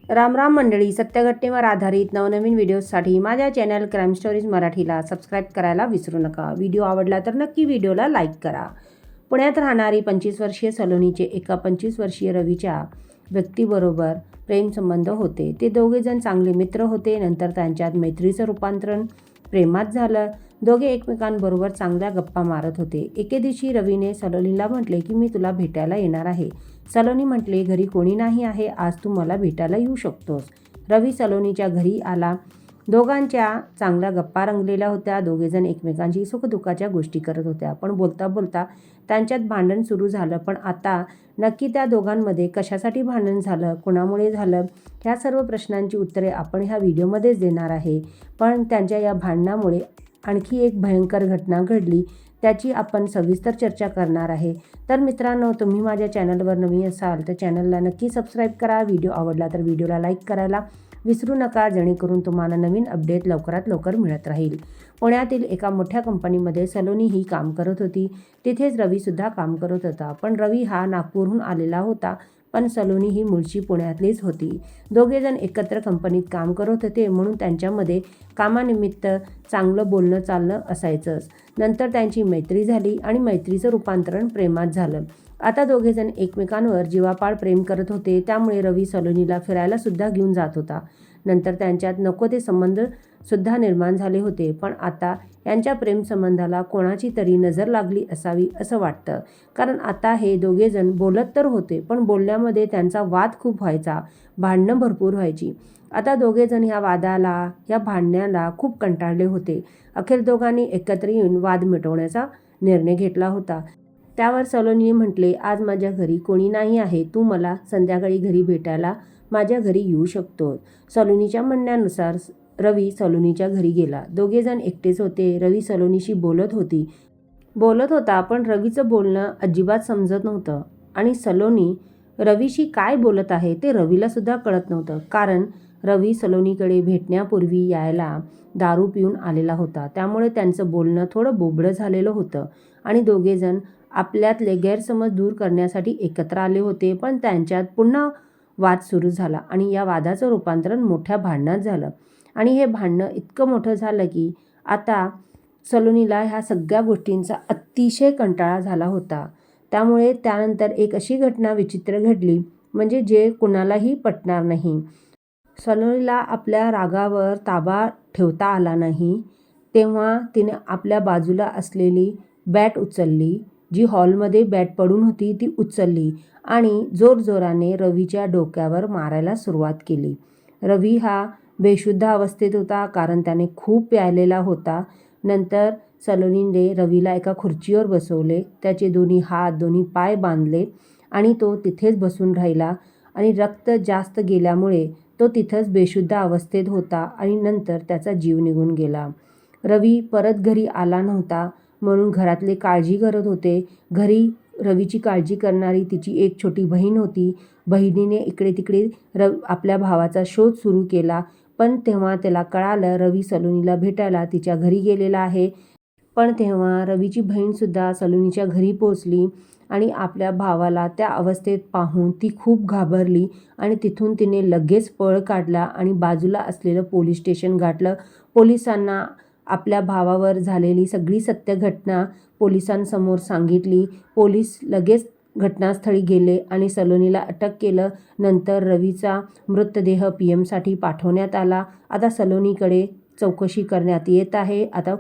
राम राम मंडळी, सत्य घटनेवर आधारित नवनवीन व्हिडिओसाठी माझ्या चॅनल क्राईम स्टोरीज मराठीला सबस्क्राईब करायला विसरू नका. व्हिडिओ आवडला तर नक्की व्हिडिओला लाईक करा. पुण्यात राहणारी 25 वर्षीय सलोनीचे एका 25 वर्षीय रवीच्या व्यक्तीबरोबर प्रेमसंबंध होते. ते दोघेजण चांगले मित्र होते. नंतर त्यांच्यात मैत्रीचं रूपांतरण प्रेमात झालं. दोघे एकमेकांबरोबर चांगल्या गप्पा मारत होते. एके दिवशी रवीने सलोनीला म्हटले की मी तुला भेटायला येणार आहे. सलोनी म्हटले, घरी कोणी नाही आहे, आज तू मला भेटायला येऊ शकतोस. रवी सलोनीच्या घरी आला. दोघांच्या चांगल्या गप्पा रंगलेल्या होत्या. दोघेजण एकमेकांची सुखदुःखाच्या गोष्टी करत होत्या. पण बोलता बोलता त्यांच्यात भांडण सुरू झालं. पण आता नक्की त्या दोघांमध्ये कशासाठी भांडण झालं, कुणामुळे झालं, ह्या सर्व प्रश्नांची उत्तरे आपण ह्या व्हिडिओमध्येच देणार आहे. पण त्यांच्या या भांडणामुळे आणखी एक भयंकर घटना घडली, त्याची आपण सविस्तर चर्चा करणार आहे. तर मित्रांनो, तुम्ही माझ्या चॅनलवर नवीन असाल तर चॅनलला नक्की सबस्क्राईब करा. व्हिडिओ आवडला तर व्हिडिओला लाईक करायला विसरू नका, जेणेकरून तुम्हाला नवीन अपडेट लवकरात लवकर मिळत राहील. पुण्यातील एका मोठ्या कंपनीमध्ये सलोनी ही काम करत होती. तिथेच रवीसुद्धा काम करत होता. पण रवी हा नागपूरहून आलेला होता, पण सलोनी ही मूळची पुण्यातलीच होती. दोघेजण एकत्र कंपनीत काम करत होते, म्हणून त्यांच्यामध्ये कामानिमित्त चांगलं बोलणं चालणं असायचंच. नंतर त्यांची मैत्री झाली आणि मैत्रीचं रूपांतरण प्रेमात झालं. आता दोघेजण एकमेकांवर जीवापाड प्रेम करत होते. त्यामुळे रवी सलोनीला फिरायला सुद्धा घेऊन जात होता. नंतर त्यांच्यात नको ते संबंध सुद्धा निर्माण झाले होते. पण आता यांच्या प्रेमसंबंधाला कोणाची तरी नजर लागली असावी असं वाटतं. कारण आता हे दोघेजण बोलत तर होते, पण बोलण्यामध्ये त्यांचा वाद खूप व्हायचा, भांडणं भरपूर व्हायची. आता दोघेजण ह्या वादाला, ह्या भांडण्याला खूप कंटाळले होते. अखेर दोघांनी एकत्र येऊन वाद मिटवण्याचा निर्णय घेतला होता. त्यावर सलोनीने म्हटले, आज माझ्या घरी कोणी नाही आहे, तू मला संध्याकाळी घरी भेटायला माझ्या घरी येऊ शकतो. सलोनीच्या म्हणण्यानुसार रवी सलोनीच्या घरी गेला. दोघेजण एकटेच होते. रवी सलोनीशी बोलत होता, पण रवीचं बोलणं अजिबात समजत नव्हतं आणि सलोनी रवीशी काय बोलत आहे ते रवीला सुद्धा कळत नव्हतं. कारण रवी सलोनीकडे भेटण्यापूर्वी यायला दारू पिऊन आलेला होता. त्यामुळे त्यांचं बोलणं थोडं बोबडं झालेलं होतं आणि दोघेजण आपल्यातले गैरसमज दूर करण्यासाठी एकत्र आले होते. पण त्यांच्यात पुन्हा वाद सुरू झाला आणि या वादाचं रूपांतरण मोठ्या भांडणात झालं. आणि हे भांडणं इतकं मोठं झालं की आता सलोनीला ह्या सगळ्या गोष्टींचा अतिशय कंटाळा झाला होता. त्यामुळे त्यानंतर एक अशी घटना विचित्र घडली, म्हणजे जे कुणालाही पटणार नाही. सलोनीला आपल्या रागावर ताबा ठेवता आला नाही. तेव्हा तिने आपल्या बाजूला असलेली बॅट उचलली, जी हॉलमध्ये बॅट पडून होती ती उचलली आणि जोरजोराने रवीच्या डोक्यावर मारायला सुरुवात केली. रवी हा बेशुद्ध अवस्थेत होता, कारण त्याने खूप प्यायलेला होता. नंतर सलोनीने रवीला एका खुर्चीवर बसवले, त्याचे दोन्ही हात दोन्ही पाय बांधले आणि तो तिथेच बसून राहिला आणि रक्त जास्त गेल्यामुळे तो तिथंच बेशुद्ध अवस्थेत होता आणि नंतर त्याचा जीव निघून गेला. रवी परत घरी आला नव्हता, म्हणून घरातले काळजी करत होते. घरी रवीची काळजी करणारी तिची एक छोटी बहीण होती. बहिणीने इकडे तिकडे आपल्या भावाचा शोध सुरू केला. पण तेव्हा त्याला कळालं रवी सलोनीला भेटायला तिच्या घरी गेलेला आहे. पण तेव्हा रवीची बहीणसुद्धा सलोनीच्या घरी पोहोचली आणि आपल्या भावाला त्या अवस्थेत पाहून ती खूप घाबरली आणि तिथून तिने लगेच पळ काढला आणि बाजूला असलेलं पोलीस स्टेशन गाठलं. पोलिसांना आपल्या भावावर झालेली सगळी सत्य घटना पोलिसांसमोर सांगितली. पोलीस लगेच घटनास्थळी गेले आणि सलोनीला अटक केलं. नंतर रवीचा मृतदेह PM साठी पाठवण्यात आला. आता सलोनीकडे चौकशी करण्यात येत आहे. आता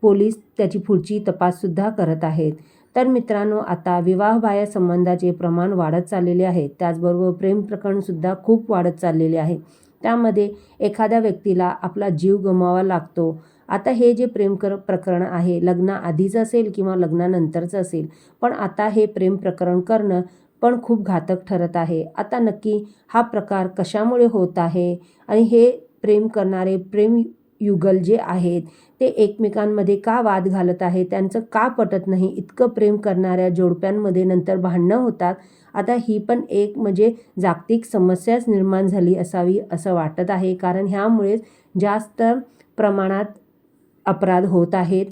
पोलीस त्याची पुढची तपाससुद्धा करत आहेत. तर मित्रांनो, आता विवाहबाह्य संबंधाचे प्रमाण वाढत चाललेले आहे. त्याचबरोबर प्रेम प्रकरणसुद्धा खूप वाढत चाललेले आहे. त्यामध्ये एखाद्या व्यक्तीला आपला जीव गमवावा लागतो. आता हे जे प्रकरण आहे, लग्नाआधीचं असेल किंवा लग्नानंतरचं असेल, पण आता हे प्रेम प्रकरण करणं पण खूप घातक ठरत आहे. आता नक्की हा प्रकार कशामुळे होत आहे आणि हे प्रेम करणारे युगल जे आहेत ते एकमेकांमध्ये का वाद घालत आहेत, त्यांचं का पटत नाही, इतकं प्रेम करणाऱ्या जोडप्यांमध्ये नंतर भांडणं होतात. आता ही पण एक म्हणजे जागतिक समस्याच निर्माण झाली असावी असं वाटत आहे. कारण ह्यामुळेच जास्त प्रमाणात अपराध होत आहेत.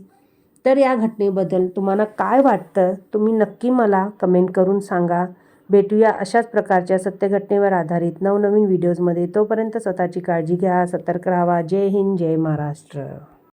तर या घटनेबद्दल तुम्हाला काय वाटतं, तुम्ही नक्की मला कमेंट करून सांगा. भेटूया अशाच प्रकारच्या सत्यघटनेवर आधारित नवनवीन व्हिडिओजमध्ये. तोपर्यंत स्वतःची काळजी घ्या, सतर्क राहा. जय हिंद, जय महाराष्ट्र.